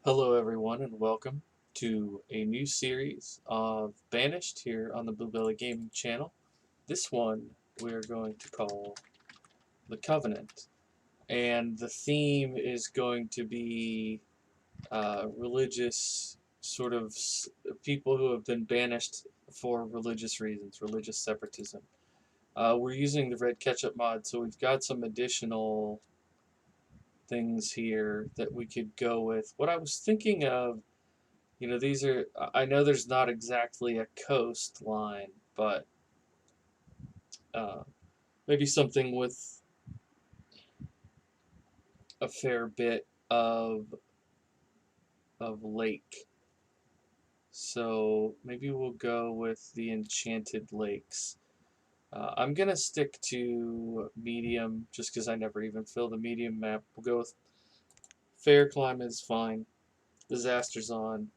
Hello, everyone, and welcome to a new series of Banished here on the Bluebelly Gaming channel. This one we're going to call the Covenant, and the theme is going to be religious sort of people who have been banished for religious reasons, religious separatism. We're using the red ketchup mod, so we've got some additional things here that we could go with. What I was thinking of, these are, I know there's not exactly a coastline, but uh, maybe something with a fair bit of lake. So maybe we'll go with the Enchanted Lakes. I'm going to stick to medium just because I never even filled the medium map. We'll go with fair climate is fine. Disasters on.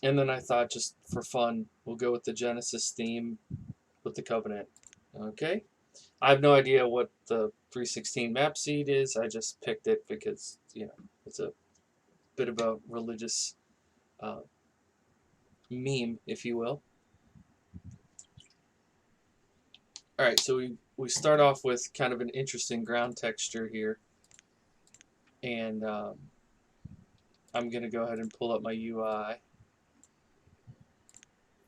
And then I thought just for fun, we'll go with the Genesis theme with the Covenant. Okay? I have no idea what the 316 map seed is. I just picked it because, it's a bit of a religious uh, meme, if you will. All right, so we start off with kind of an interesting ground texture here. And I'm going to go ahead and pull up my UI.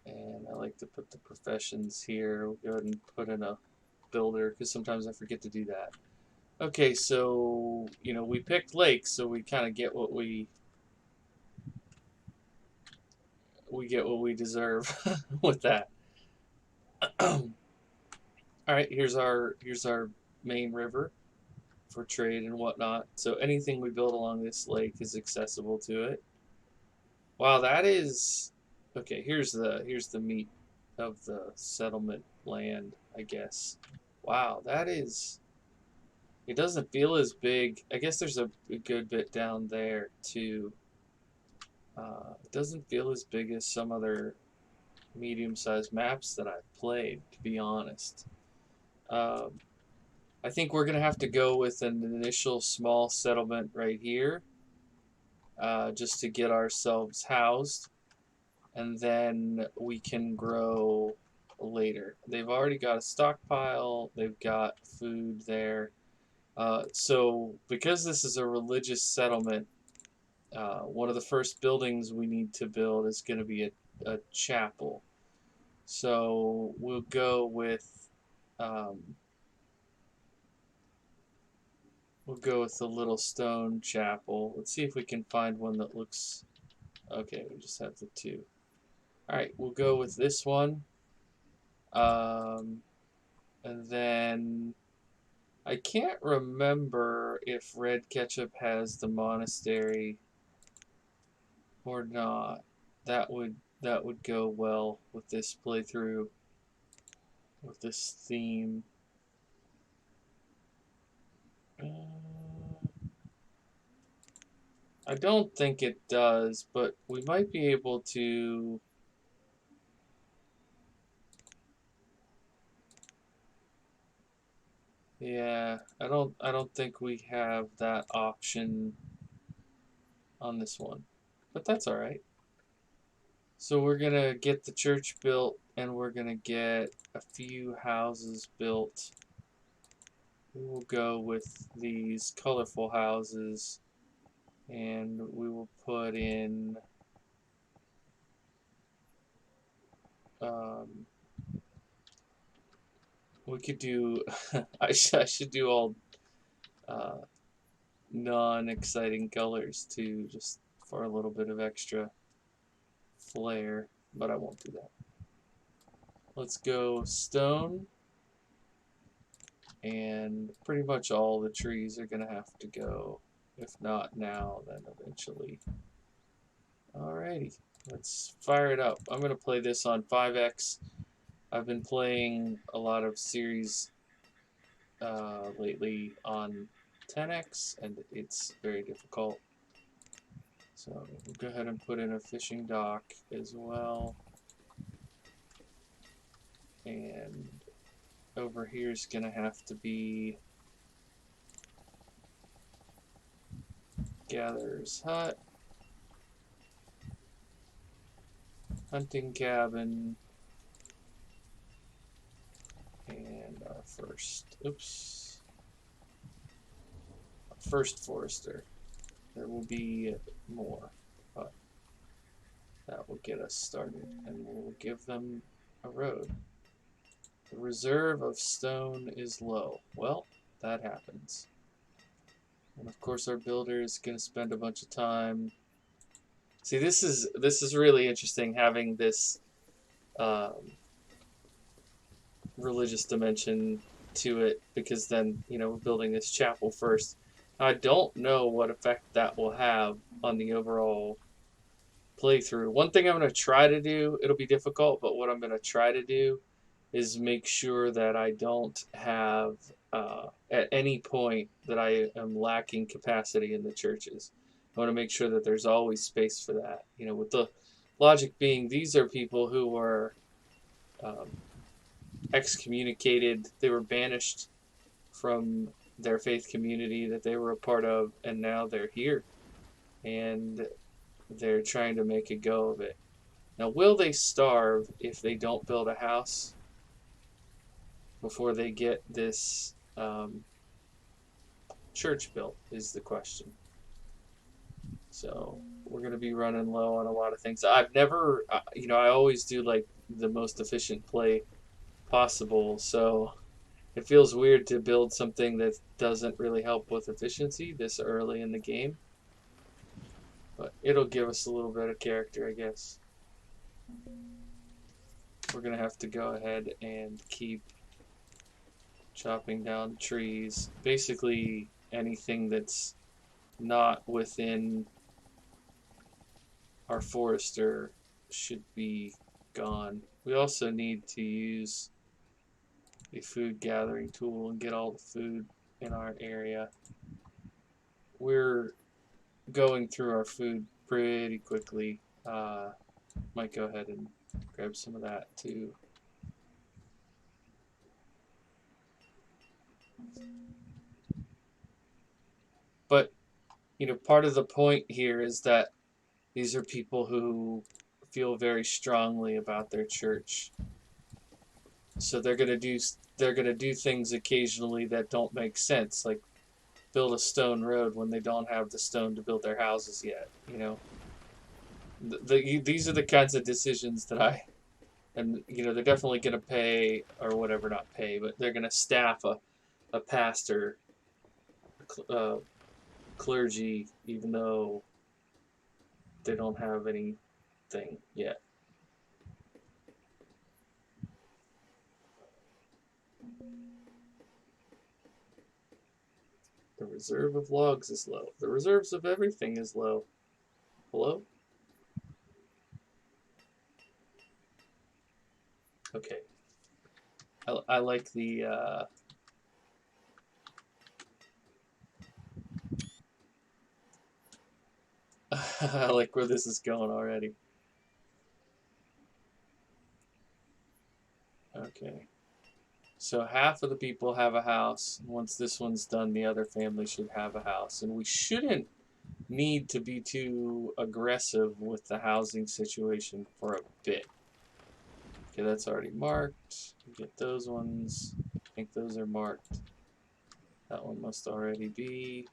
And I like to put the professions here. We'll go ahead and put in a builder because sometimes I forget to do that. Okay, so, we picked lakes, so we kind of get what we get what we deserve with that. All right, here's our main river for trade and whatnot. So anything we build along this lake is accessible to it. Wow, that is okay. Here's the meat of the settlement land, I guess. Wow, that is. It doesn't feel as big. I guess there's a good bit down there too. It doesn't feel as big as some other medium-sized maps that I've played, to be honest. Um, I think we're going to have to go with an initial small settlement right here, just to get ourselves housed, and then we can grow later. They've already got a stockpile, they've got food there. So, because this is a religious settlement, one of the first buildings we need to build is going to be a chapel. So, we'll go with. Um, We'll go with the little stone chapel. Let's see if we can find one that looks... Okay, we just have the two. Alright, we'll go with this one. And then... I can't remember if Red Ketchup has the monastery or not. That would go well with this playthrough, with this theme. I don't think it does, but we might be able to... Yeah, I don't think we have that option on this one. But that's all right. So we're going to get the church built and we're going to get a few houses built. We will go with these colorful houses and we will put in we could do I should do all uh, non-exciting colors too, just for a little bit of extra flair, but I won't do that. Let's go stone, and pretty much all the trees are gonna have to go. If not now, then eventually. Alrighty, let's fire it up. I'm gonna play this on 5x. I've been playing a lot of series lately on 10x, and it's very difficult. So we'll go ahead and put in a fishing dock as well. And over here is going to have to be Gatherer's Hut. hunting cabin. And our first forester. There will be more, but that will get us started, and we'll give them a road. The reserve of stone is low. Well, that happens. And of course our builder is going to spend a bunch of time. See, this is really interesting, having this religious dimension to it, because then, we're building this chapel first. I don't know what effect that will have on the overall playthrough. One thing I'm going to try to do, it'll be difficult, but what I'm going to try to do is make sure that I don't have at any point that I am lacking capacity in the churches. I want to make sure that there's always space for that. With the logic being, these are people who were excommunicated. They were banished from their faith community that they were a part of, and now they're here, and they're trying to make a go of it. Now, will they starve if they don't build a house before they get this church built, is the question. So we're going to be running low on a lot of things. I've never, I always do like the most efficient play possible, so it feels weird to build something that doesn't really help with efficiency this early in the game. But it'll give us a little bit of character, I guess. We're going to have to go ahead and keep chopping down trees. Basically, anything that's not within our forester should be gone. We also need to use a food gathering tool and get all the food in our area. We're going through our food pretty quickly. Might go ahead and grab some of that too. But, part of the point here is that these are people who feel very strongly about their church. So they're gonna do things occasionally that don't make sense, like build a stone road when they don't have the stone to build their houses yet. These are the kinds of decisions that they're definitely gonna pay, or whatever, not pay, but they're gonna staff a pastor, clergy, even though they don't have anything yet. The reserve of logs is low. The reserves of everything is low. Hello? Okay. I like the I like where this is going already. Okay. So half of the people have a house. Once this one's done, the other family should have a house. And we shouldn't need to be too aggressive with the housing situation for a bit. Okay, that's already marked. We get those ones. I think those are marked. That one must already be.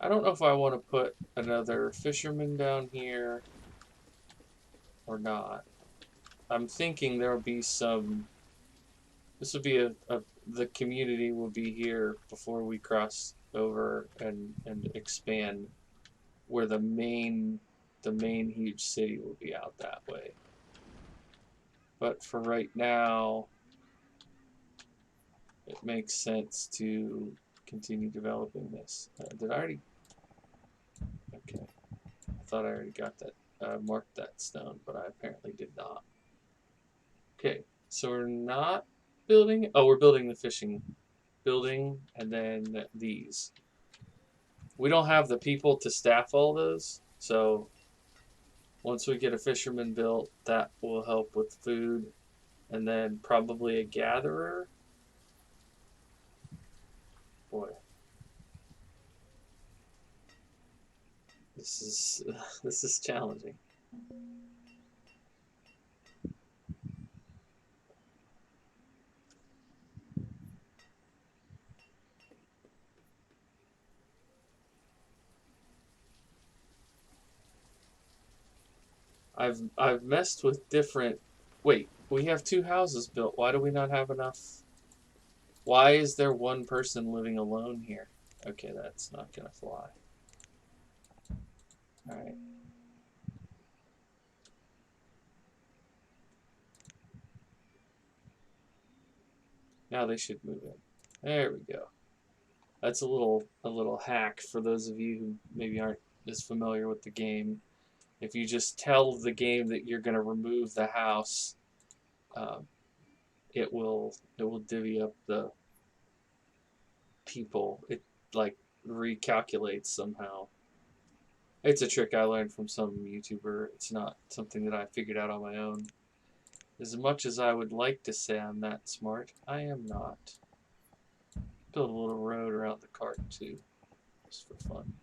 I don't know if I want to put another fisherman down here or not. I'm thinking there'll be some. This will be the community will be here before we cross over and expand, where the main huge city will be out that way. But for right now, it makes sense to continue developing this. Did I already? Okay. I thought I already got that, marked that stone, but I apparently did not. Okay, so we're not building. Oh, we're building the fishing building, and then these. We don't have the people to staff all those, so once we get a fisherman built, that will help with food, and then probably a gatherer. Boy. This is challenging. I've messed with different. Wait, we have 2 houses built. Why do we not have enough? Why is there one person living alone here? Okay, that's not gonna fly. All right. Now they should move in. There we go. That's a little hack for those of you who maybe aren't as familiar with the game. If you just tell the game that you're going to remove the house, um, it will divvy up the people. It like recalculates somehow. It's a trick I learned from some YouTuber. It's not something that I figured out on my own. As much as I would like to say I'm that smart, I am not. Build a little road around the cart too, just for fun.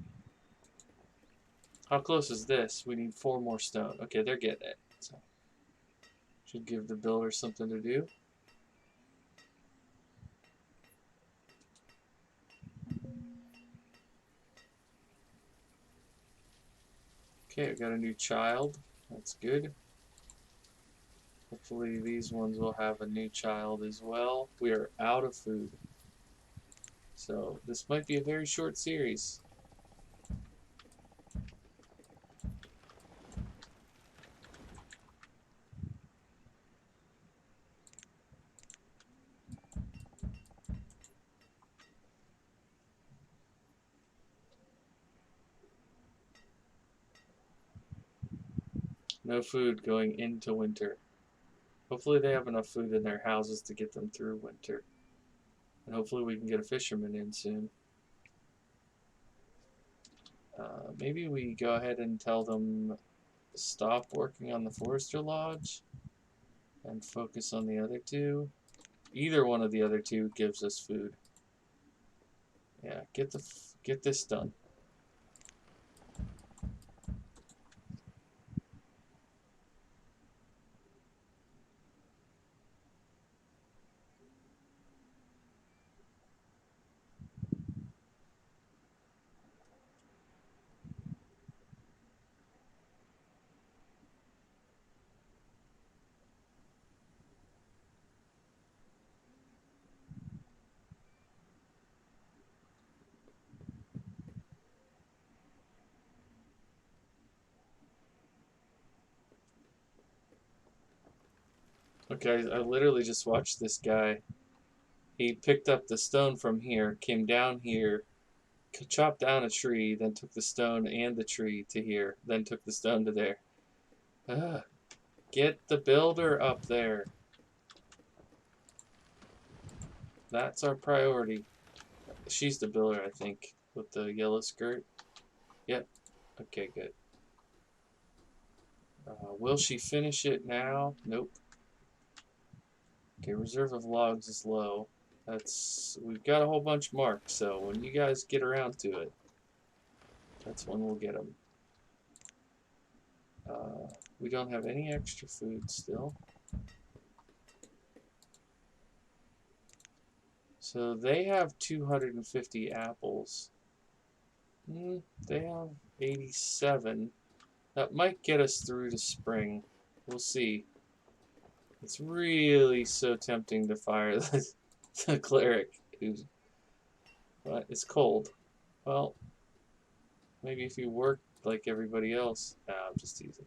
How close is this? We need 4 more stone. Okay, they're getting it. So should give the builder something to do. Okay, I got a new child. That's good. Hopefully these ones will have a new child as well. We are out of food. So this might be a very short series. No food going into winter. Hopefully they have enough food in their houses to get them through winter. And hopefully we can get a fisherman in soon. Maybe we go ahead and tell them stop working on the Forester Lodge and focus on the other 2. Either one of the other 2 gives us food. Yeah, get this done. Okay, I literally just watched this guy. He picked up the stone from here, came down here, chopped down a tree, then took the stone and the tree to here, then took the stone to there. Ugh, get the builder up there. That's our priority. She's the builder, I think, with the yellow skirt. Yep. Okay, good. Will she finish it now? Nope. Okay, reserve of logs is low. We've got a whole bunch marked, so when you guys get around to it, that's when we'll get them. We don't have any extra food still. So they have 250 apples. They have 87. That might get us through to spring. We'll see. It's really so tempting to fire the cleric, but it's cold. Well, maybe if you work like everybody else. Nah, I'm just teasing.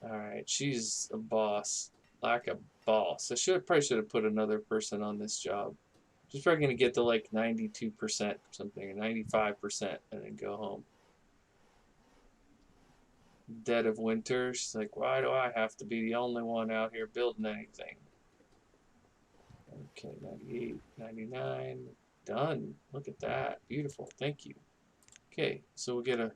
Alright, she's a boss. Like a boss. Probably should have put another person on this job. She's probably gonna get to like 92% or something, or 95%, and then go home. Dead of winter, she's like, why do I have to be the only one out here building anything? Okay, 98, 99, done. Look at that, beautiful, thank you. Okay, so we'll get a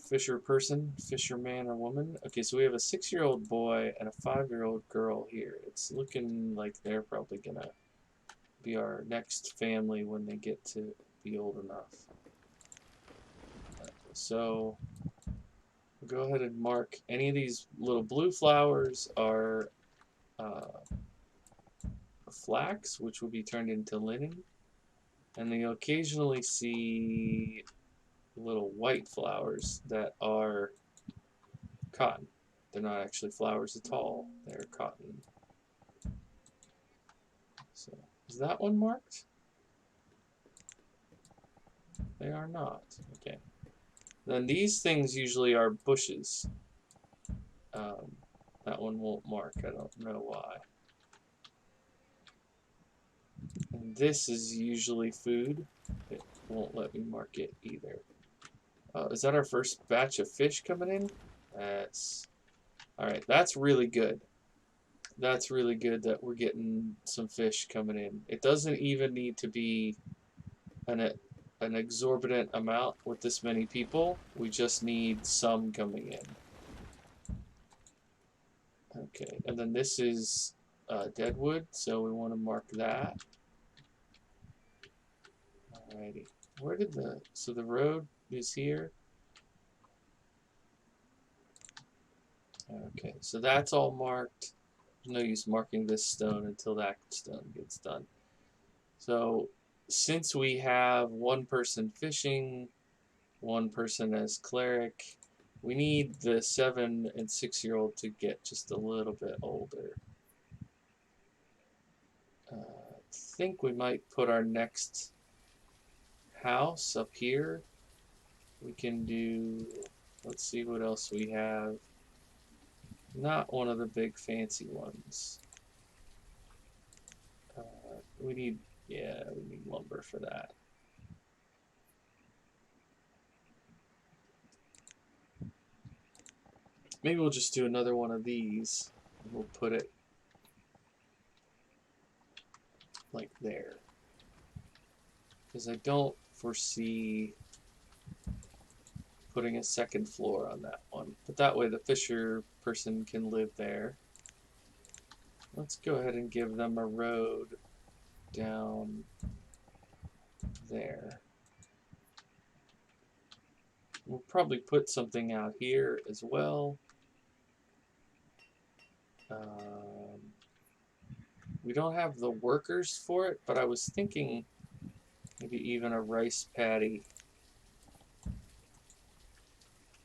fisherman or woman. Okay, so we have a 6-year-old boy and a 5-year-old girl here. It's looking like they're probably gonna be our next family when they get to be old enough. So we'll go ahead and mark any of these little blue flowers are flax, which will be turned into linen. And then you'll occasionally see little white flowers that are cotton. They're not actually flowers at all. They're cotton. So is that one marked? They are not. Okay. Then these things usually are bushes. That one won't mark. I don't know why. And this is usually food. It won't let me mark it either. Is that our first batch of fish coming in? That's... Alright, that's really good. That's really good that we're getting some fish coming in. It doesn't even need to be an exorbitant amount with this many people. We just need some coming in. Okay, and then this is deadwood, so we want to mark that. Alrighty. Where did the... So the road is here. Okay, so that's all marked. There's no use marking this stone until that stone gets done. So since we have one person fishing, one person as cleric, we need the 7- and 6-year-old to get just a little bit older. I think we might put our next house up here. We can do, let's see what else we have. Not one of the big fancy ones. We need lumber for that. Maybe we'll just do another one of these. And we'll put it like there. Because I don't foresee putting a second floor on that one. But that way the fisher person can live there. Let's go ahead and give them a road down there. We'll probably put something out here as well. We don't have the workers for it, but I was thinking maybe even a rice paddy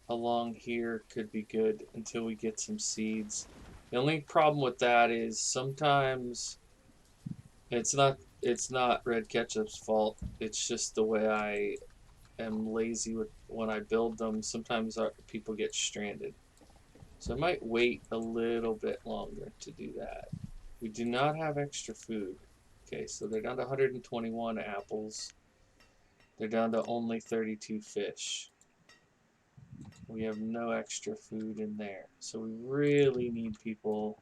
along here could be good until we get some seeds. The only problem with that is sometimes it's not Red Ketchup's fault. It's just the way I am lazy with when I build them. Sometimes people get stranded. So I might wait a little bit longer to do that. We do not have extra food. Okay, so they're down to 121 apples. They're down to only 32 fish. We have no extra food in there. So we really need people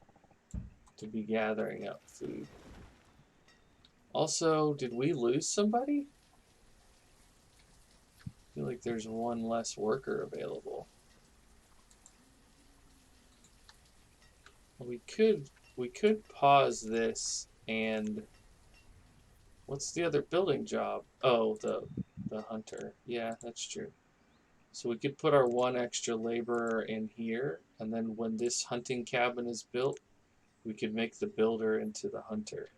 to be gathering up food. Also, did we lose somebody? I feel like there's one less worker available. We could pause this and what's the other building job? Oh, the hunter. Yeah, that's true. So we could put our one extra laborer in here, and then when this hunting cabin is built, we could make the builder into the hunter.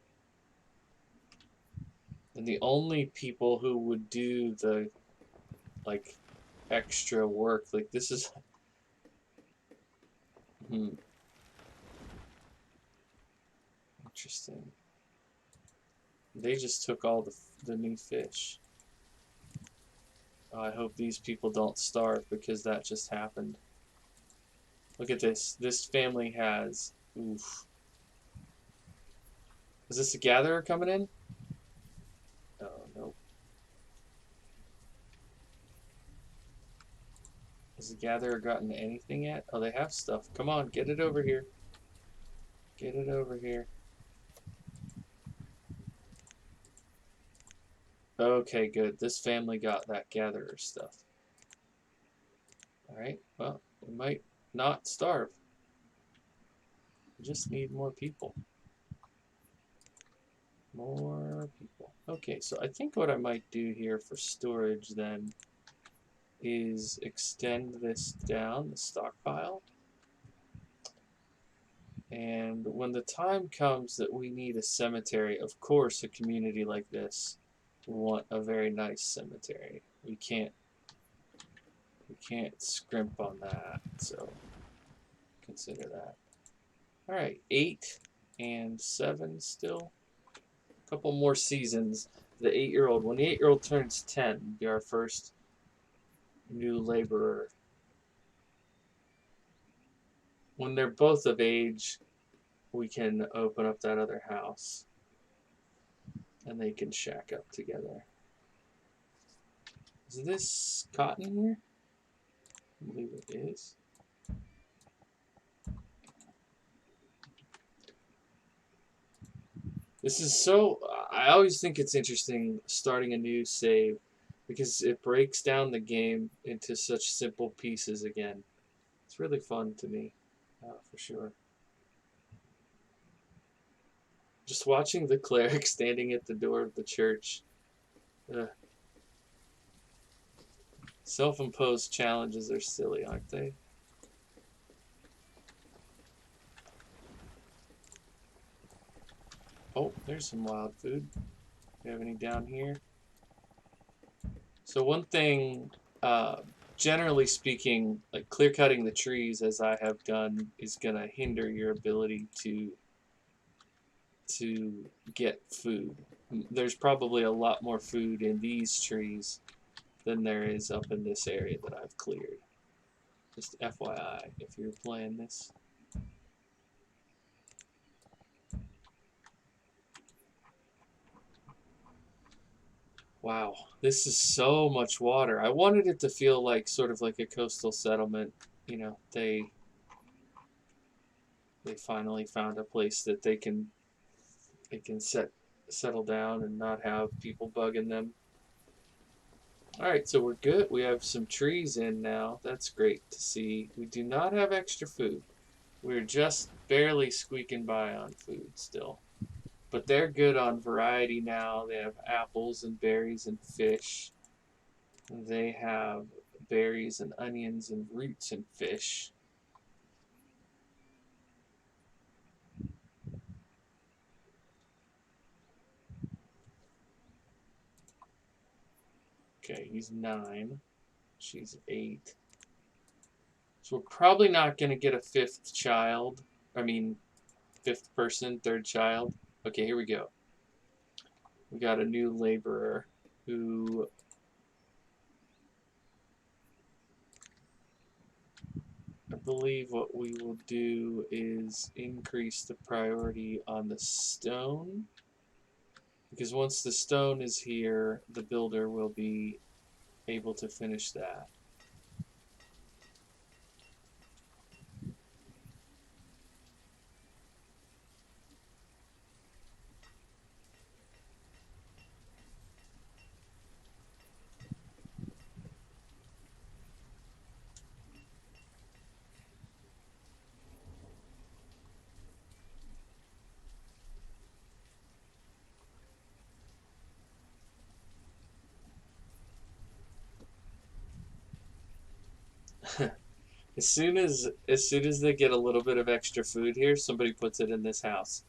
And the only people who would do the like extra work, like this is interesting. They just took all the new fish. I hope these people don't starve because that just happened. Look at this. This family has... Oof. Is this a gatherer coming in? Oh, no. Has the gatherer gotten anything yet? Oh, they have stuff. Come on, get it over here. Get it over here. Okay, good. This family got that gatherer stuff. Alright, well, we might not starve. We just need more people. More people. Okay, so I think what I might do here for storage then is extend this down the stockpile. And when the time comes that we need a cemetery, of course, a community like this will want a very nice cemetery. We can't scrimp on that, so consider that. All right, 8 and 7 still. A couple more seasons. The 8-year-old. When the 8-year-old turns 10, will be our first new laborer. When they're both of age, we can open up that other house and they can shack up together. Is this cotton here? I believe it is. This is so. I always think it's interesting starting a new save because it breaks down the game into such simple pieces again. It's really fun to me, for sure. Just watching the cleric standing at the door of the church. Self-imposed challenges are silly, aren't they? Oh, there's some wild food. Do you have any down here? So one thing, generally speaking, like clear cutting the trees as I have done is gonna hinder your ability to get food. There's probably a lot more food in these trees than there is up in this area that I've cleared. Just FYI, if you're playing this. Wow, this is so much water. I wanted it to feel like sort of like a coastal settlement. You know, they finally found a place that they can settle down and not have people bugging them. All right, so we're good. We have some trees in now. That's great to see. We do not have extra food. We're just barely squeaking by on food still. But they're good on variety now. They have apples and berries and fish. They have berries and onions and roots and fish. Okay, he's 9. She's 8. So we're probably not going to get a 5th child. I mean, 5th person, 3rd child. Okay, here we go. We got a new laborer who I believe what we will do is increase the priority on the stone. Because once the stone is here, the builder will be able to finish that. As soon as they get a little bit of extra food here, somebody puts it in this house.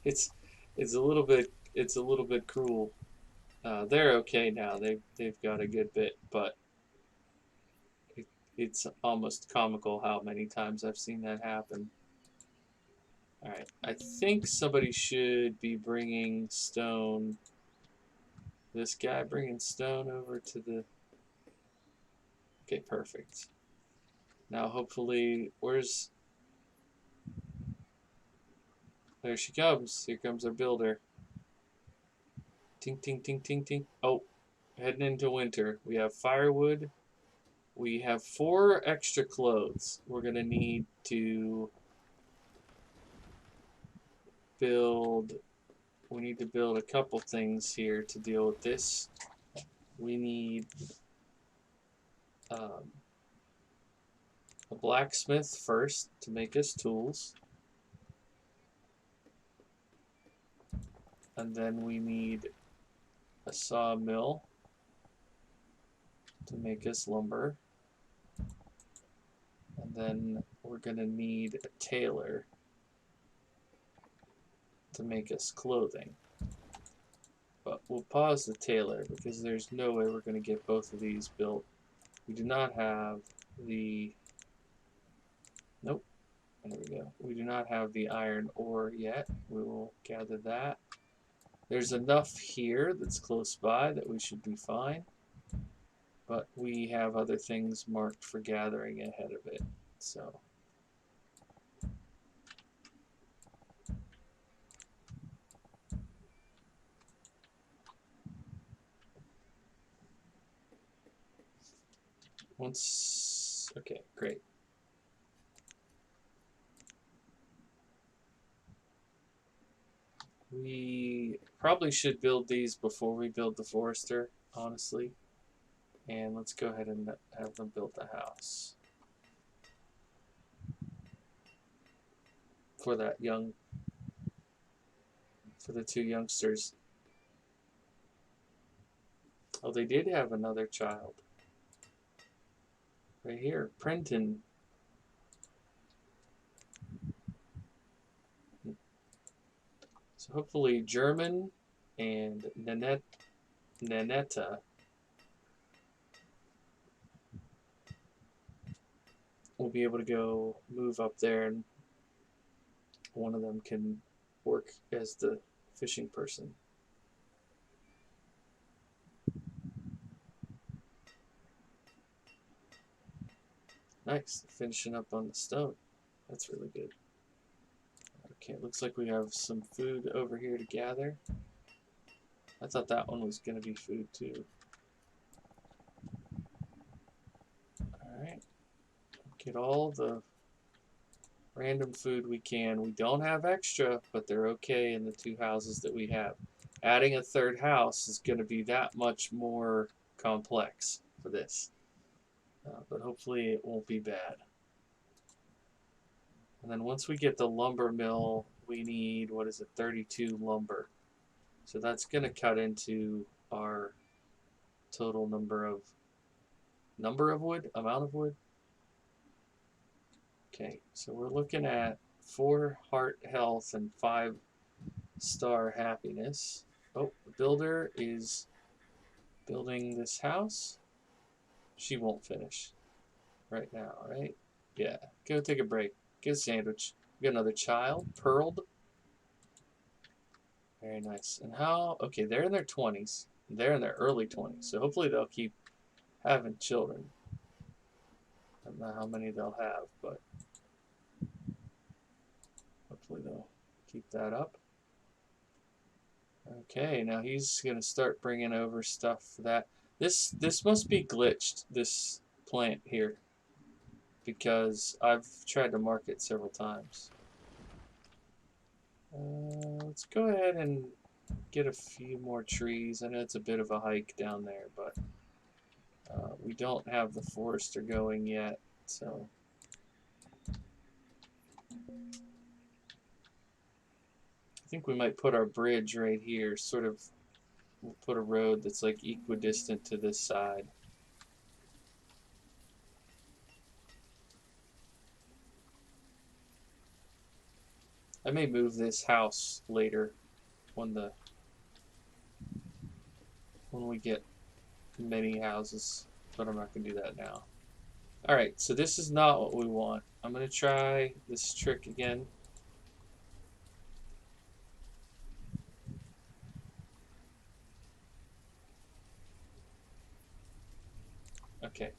It's it's a little bit cruel. They're okay now. They've got a good bit, but it's almost comical how many times I've seen that happen. All right, I think somebody should be bringing stone. This guy bringing stone over to the. Okay, perfect. Now hopefully, there she comes. Here comes our builder. Ting, ting, ting, ting, ting. Oh, heading into winter. We have firewood. We have 4 extra clothes. We're going to need to build. We need to build a couple things here to deal with this. We need a blacksmith first to make us tools. And then we need a sawmill to make us lumber. And then we're going to need a tailor to make us clothing. But we'll pause the tailor because there's no way we're going to get both of these built. We do not have the... Nope. There we go. We do not have the iron ore yet. We will gather that. There's enough here that's close by that we should be fine. But we have other things marked for gathering ahead of it. So... Okay, great. We probably should build these before we build the forester, honestly. And let's go ahead and have them build the house. For the two youngsters. Oh, they did have another child. Right here, Prenton. So hopefully German and Nanetta will be able to go move up there, and one of them can work as the fishing person. Nice, finishing up on the stone. That's really good. Okay, looks like we have some food over here to gather. I thought that one was going to be food too. Alright. Get all the random food we can. We don't have extra, but they're okay in the two houses that we have. Adding a third house is going to be that much more complex for this. But hopefully it won't be bad. And then once we get the lumber mill, we need, 32 lumber. So that's going to cut into our total amount of wood. Okay, so we're looking at 4 heart health and 5 star happiness. Oh, the builder is building this house. She won't finish right now, right? Yeah, go take a break. Get a sandwich. We got another child, Pearled. Very nice. And how? Okay, they're in their 20s. They're in their early 20s. So hopefully they'll keep having children. I don't know how many they'll have, but hopefully they'll keep that up. Okay, now he's going to start bringing over stuff for that. This must be glitched, this plant here, because I've tried to mark it several times. Let's go ahead and get a few more trees. I know it's a bit of a hike down there, but we don't have the forester going yet, so... I think we might put our bridge right here, sort of, we'll put a road that's like equidistant to this side. I may move this house later when we get many houses, but I'm not going to do that now. Alright, so this is not what we want. I'm going to try this trick again. Okay,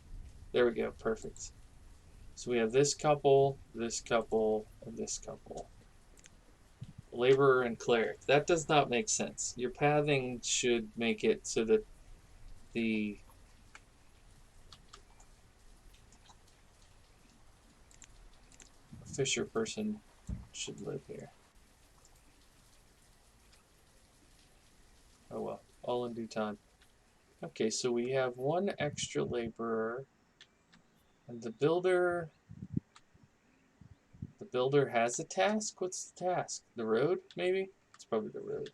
there we go, perfect. So we have this couple, and this couple. Laborer and cleric. That does not make sense. Your pathing should make it so that the fisher person should live here. Oh well, all in due time. Okay, so we have one extra laborer, and the builder has a task. What's the task? The road, maybe? It's probably the road.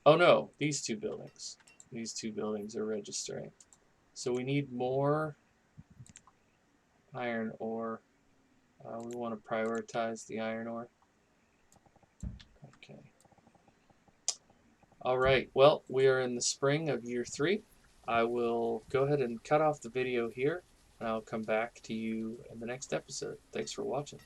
Oh no, these two buildings. These two buildings are registering. So we need more iron ore. We want to prioritize the iron ore. Okay. All right. Well, we are in the spring of year 3. I will go ahead and cut off the video here, and I'll come back to you in the next episode. Thanks for watching.